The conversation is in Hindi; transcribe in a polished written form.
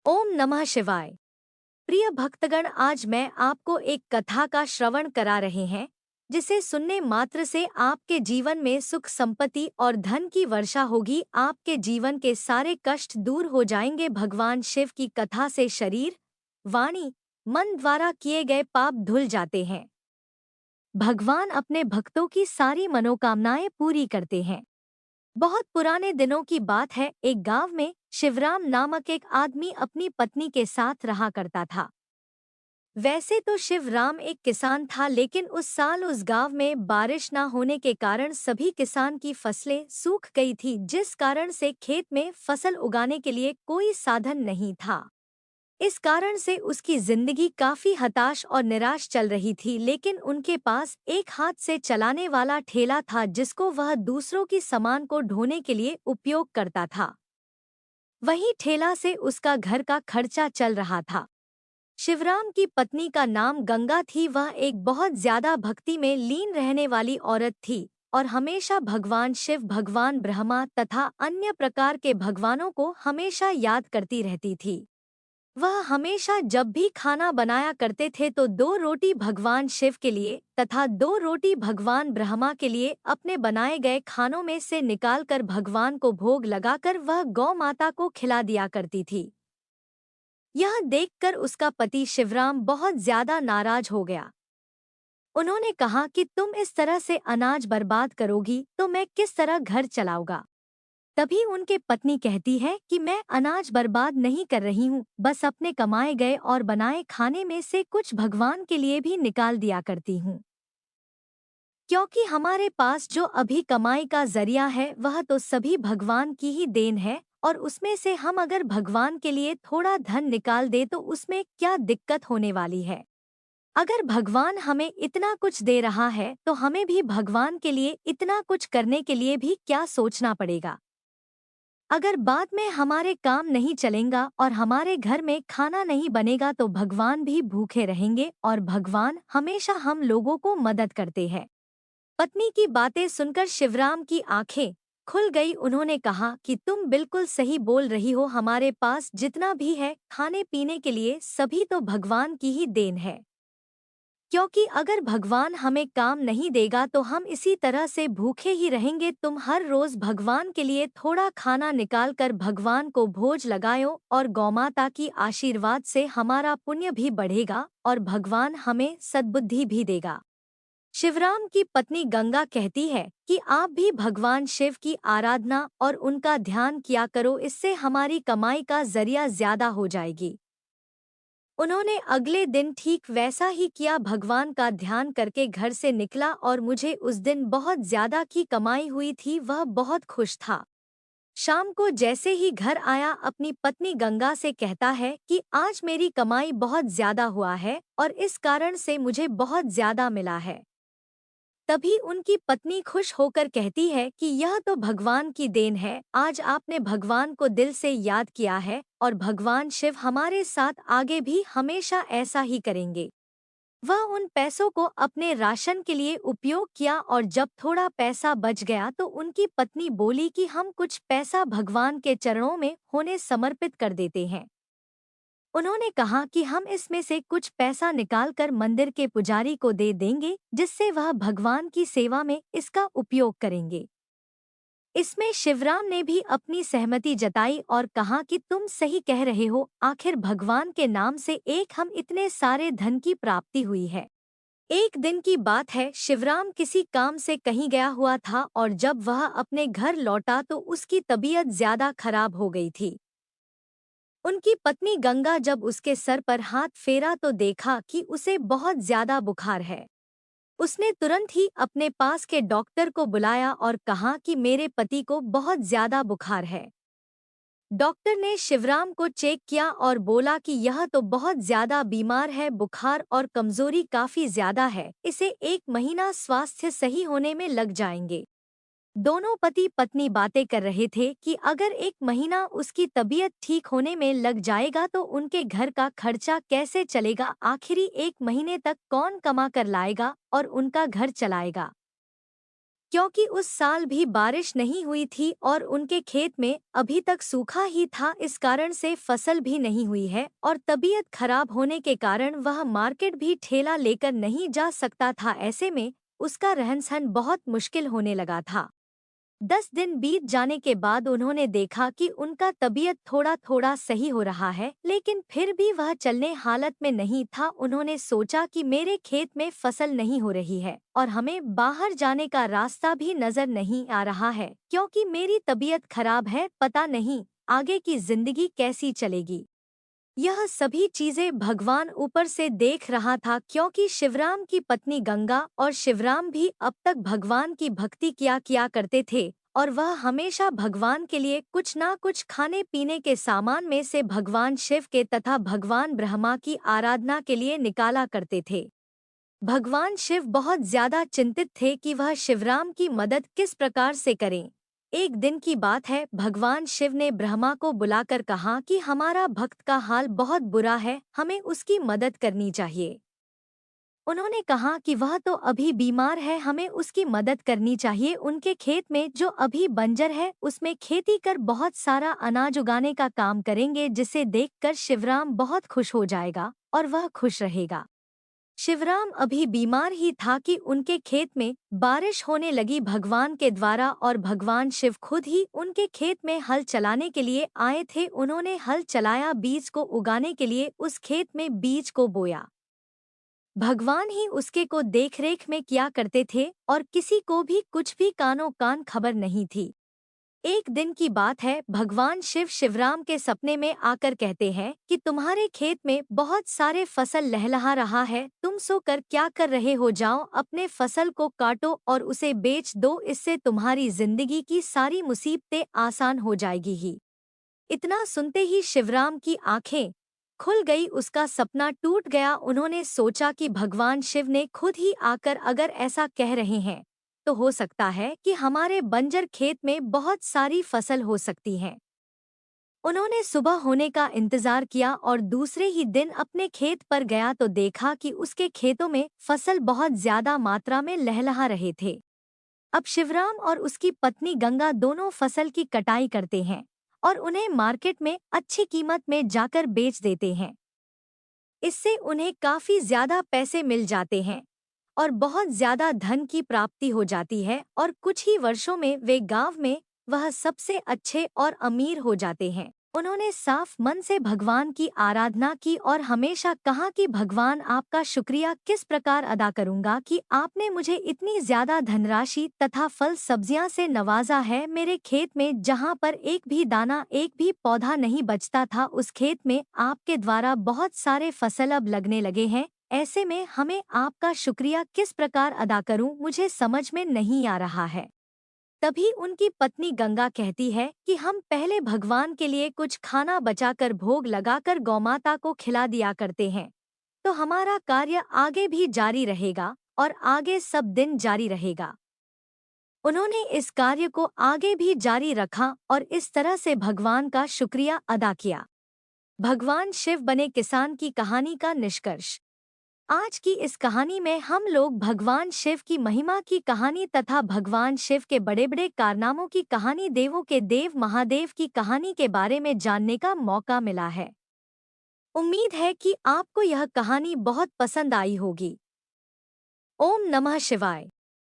ओम नमः शिवाय। प्रिय भक्तगण, आज मैं आपको एक कथा का श्रवण करा रहे हैं जिसे सुनने मात्र से आपके जीवन में सुख संपत्ति और धन की वर्षा होगी। आपके जीवन के सारे कष्ट दूर हो जाएंगे। भगवान शिव की कथा से शरीर, वाणी, मन द्वारा किए गए पाप धुल जाते हैं। भगवान अपने भक्तों की सारी मनोकामनाएं पूरी करते हैं। बहुत पुराने दिनों की बात है। एक गांव में शिवराम नामक एक आदमी अपनी पत्नी के साथ रहा करता था। वैसे तो शिवराम एक किसान था, लेकिन उस साल उस गांव में बारिश न होने के कारण सभी किसान की फसलें सूख गई थी, जिस कारण से खेत में फसल उगाने के लिए कोई साधन नहीं था। इस कारण से उसकी जिंदगी काफी हताश और निराश चल रही थी। लेकिन उनके पास एक हाथ से चलाने वाला ठेला था जिसको वह दूसरों की सामान को ढोने के लिए उपयोग करता था। वही ठेला से उसका घर का खर्चा चल रहा था। शिवराम की पत्नी का नाम गंगा थी। वह एक बहुत ज्यादा भक्ति में लीन रहने वाली औरत थी और हमेशा भगवान शिव, भगवान ब्रह्मा तथा अन्य प्रकार के भगवानों को हमेशा याद करती रहती थी। वह हमेशा जब भी खाना बनाया करते थे तो 2 रोटी भगवान शिव के लिए तथा 2 रोटी भगवान ब्रह्मा के लिए अपने बनाए गए खानों में से निकालकर भगवान को भोग लगाकर वह गौ माता को खिला दिया करती थी। यह देखकर उसका पति शिवराम बहुत ज्यादा नाराज हो गया। उन्होंने कहा कि तुम इस तरह से अनाज बर्बाद करोगी तो मैं किस तरह घर चलाऊंगा। तभी उनके पत्नी कहती है कि मैं अनाज बर्बाद नहीं कर रही हूँ, बस अपने कमाए गए और बनाए खाने में से कुछ भगवान के लिए भी निकाल दिया करती हूँ। क्योंकि हमारे पास जो अभी कमाई का जरिया है वह तो सभी भगवान की ही देन है, और उसमें से हम अगर भगवान के लिए थोड़ा धन निकाल दे तो उसमें क्या दिक्कत होने वाली है। अगर भगवान हमें इतना कुछ दे रहा है तो हमें भी भगवान के लिए इतना कुछ करने के लिए भी क्या सोचना पड़ेगा। अगर बाद में हमारे काम नहीं चलेगा और हमारे घर में खाना नहीं बनेगा तो भगवान भी भूखे रहेंगे, और भगवान हमेशा हम लोगों को मदद करते हैं। पत्नी की बातें सुनकर शिवराम की आंखें खुल गई। उन्होंने कहा कि तुम बिल्कुल सही बोल रही हो, हमारे पास जितना भी है खाने पीने के लिए सभी तो भगवान की ही देन है। क्योंकि अगर भगवान हमें काम नहीं देगा तो हम इसी तरह से भूखे ही रहेंगे। तुम हर रोज भगवान के लिए थोड़ा खाना निकाल कर भगवान को भोज लगाओ और गौमाता की आशीर्वाद से हमारा पुण्य भी बढ़ेगा और भगवान हमें सद्बुद्धि भी देगा। शिवराम की पत्नी गंगा कहती है कि आप भी भगवान शिव की आराधना और उनका ध्यान किया करो, इससे हमारी कमाई का जरिया ज्यादा हो जाएगी। उन्होंने अगले दिन ठीक वैसा ही किया, भगवान का ध्यान करके घर से निकला और मुझे उस दिन बहुत ज्यादा की कमाई हुई थी। वह बहुत खुश था। शाम को जैसे ही घर आया अपनी पत्नी गंगा से कहता है कि आज मेरी कमाई बहुत ज्यादा हुआ है और इस कारण से मुझे बहुत ज्यादा मिला है। तभी उनकी पत्नी खुश होकर कहती है कि यह तो भगवान की देन है, आज आपने भगवान को दिल से याद किया है और भगवान शिव हमारे साथ आगे भी हमेशा ऐसा ही करेंगे। वह उन पैसों को अपने राशन के लिए उपयोग किया और जब थोड़ा पैसा बच गया तो उनकी पत्नी बोली कि हम कुछ पैसा भगवान के चरणों में होने समर्पित कर देते हैं। उन्होंने कहा कि हम इसमें से कुछ पैसा निकालकर मंदिर के पुजारी को दे देंगे, जिससे वह भगवान की सेवा में इसका उपयोग करेंगे। इसमें शिवराम ने भी अपनी सहमति जताई और कहा कि तुम सही कह रहे हो, आखिर भगवान के नाम से एक हम इतने सारे धन की प्राप्ति हुई है। एक दिन की बात है, शिवराम किसी काम से कहीं गया हुआ था और जब वह अपने घर लौटा तो उसकी तबीयत ज्यादा खराब हो गई थी। उनकी पत्नी गंगा जब उसके सर पर हाथ फेरा तो देखा कि उसे बहुत ज्यादा बुखार है। उसने तुरंत ही अपने पास के डॉक्टर को बुलाया और कहा कि मेरे पति को बहुत ज्यादा बुखार है। डॉक्टर ने शिवराम को चेक किया और बोला कि यह तो बहुत ज्यादा बीमार है, बुखार और कमजोरी काफी ज्यादा है, इसे 1 महीना स्वास्थ्य सही होने में लग जाएंगे। दोनों पति पत्नी बातें कर रहे थे कि अगर 1 महीना उसकी तबीयत ठीक होने में लग जाएगा तो उनके घर का खर्चा कैसे चलेगा, आखिरी 1 महीने तक कौन कमा कर लाएगा और उनका घर चलाएगा। क्योंकि उस साल भी बारिश नहीं हुई थी और उनके खेत में अभी तक सूखा ही था, इस कारण से फसल भी नहीं हुई है और तबीयत खराब होने के कारण वह मार्केट भी ठेला लेकर नहीं जा सकता था। ऐसे में उसका रहन-सहन बहुत मुश्किल होने लगा था। 10 दिन बीत जाने के बाद उन्होंने देखा कि उनका तबीयत थोड़ा थोड़ा सही हो रहा है, लेकिन फिर भी वह चलने हालत में नहीं था। उन्होंने सोचा कि मेरे खेत में फसल नहीं हो रही है और हमें बाहर जाने का रास्ता भी नजर नहीं आ रहा है, क्योंकि मेरी तबीयत खराब है। पता नहीं आगे की जिंदगी कैसी चलेगी। यह सभी चीजें भगवान ऊपर से देख रहा था, क्योंकि शिवराम की पत्नी गंगा और शिवराम भी अब तक भगवान की भक्ति किया करते थे और वह हमेशा भगवान के लिए कुछ ना कुछ खाने पीने के सामान में से भगवान शिव के तथा भगवान ब्रह्मा की आराधना के लिए निकाला करते थे। भगवान शिव बहुत ज्यादा चिंतित थे कि वह शिवराम की मदद किस प्रकार से करें। एक दिन की बात है, भगवान शिव ने ब्रह्मा को बुलाकर कहा कि हमारा भक्त का हाल बहुत बुरा है, हमें उसकी मदद करनी चाहिए। उन्होंने कहा कि वह तो अभी बीमार है, हमें उसकी मदद करनी चाहिए। उनके खेत में जो अभी बंजर है उसमें खेती कर बहुत सारा अनाज उगाने का काम करेंगे, जिसे देखकर शिवराम बहुत खुश हो जाएगा और वह खुश रहेगा। शिवराम अभी बीमार ही था कि उनके खेत में बारिश होने लगी भगवान के द्वारा और भगवान शिव खुद ही उनके खेत में हल चलाने के लिए आए थे। उन्होंने हल चलाया, बीज को उगाने के लिए उस खेत में बीज को बोया। भगवान ही उसके को देखरेख में किया करते थे और किसी को भी कुछ भी कानो कान खबर नहीं थी। एक दिन की बात है, भगवान शिव शिवराम के सपने में आकर कहते हैं कि तुम्हारे खेत में बहुत सारे फसल लहलहा रहा है, तुम सोकर क्या कर रहे हो, जाओ अपने फसल को काटो और उसे बेच दो, इससे तुम्हारी जिंदगी की सारी मुसीबतें आसान हो जाएगी ही। इतना सुनते ही शिवराम की आंखें खुल गई, उसका सपना टूट गया। उन्होंने सोचा कि भगवान शिव ने खुद ही आकर अगर ऐसा कह रहे हैं तो हो सकता है कि हमारे बंजर खेत में बहुत सारी फसल हो सकती है। उन्होंने सुबह होने का इंतजार किया और दूसरे ही दिन अपने खेत पर गया तो देखा कि उसके खेतों में फसल बहुत ज्यादा मात्रा में लहलहा रहे थे। अब शिवराम और उसकी पत्नी गंगा दोनों फसल की कटाई करते हैं और उन्हें मार्केट में अच्छी कीमत में जाकर बेच देते हैं। इससे उन्हें काफी ज्यादा पैसे मिल जाते हैं और बहुत ज्यादा धन की प्राप्ति हो जाती है और कुछ ही वर्षों में वे गांव में वह सबसे अच्छे और अमीर हो जाते हैं। उन्होंने साफ मन से भगवान की आराधना की और हमेशा कहा कि भगवान, आपका शुक्रिया किस प्रकार अदा करूंगा कि आपने मुझे इतनी ज्यादा धनराशि तथा फल सब्जियां से नवाजा है। मेरे खेत में जहां पर एक भी दाना, एक भी पौधा नहीं बचता था, उस खेत में आपके द्वारा बहुत सारे फसल अब लगने लगे हैं। ऐसे में हमें आपका शुक्रिया किस प्रकार अदा करूं, मुझे समझ में नहीं आ रहा है। तभी उनकी पत्नी गंगा कहती है कि हम पहले भगवान के लिए कुछ खाना बचाकर भोग लगाकर गौमाता को खिला दिया करते हैं, तो हमारा कार्य आगे भी जारी रहेगा और आगे सब दिन जारी रहेगा। उन्होंने इस कार्य को आगे भी जारी रखा और इस तरह से भगवान का शुक्रिया अदा किया। भगवान शिव बने किसान की कहानी का निष्कर्ष। आज की इस कहानी में हम लोग भगवान शिव की महिमा की कहानी तथा भगवान शिव के बड़े बड़े कारनामों की कहानी, देवों के देव महादेव की कहानी के बारे में जानने का मौका मिला है। उम्मीद है कि आपको यह कहानी बहुत पसंद आई होगी। ओम नमः शिवाय।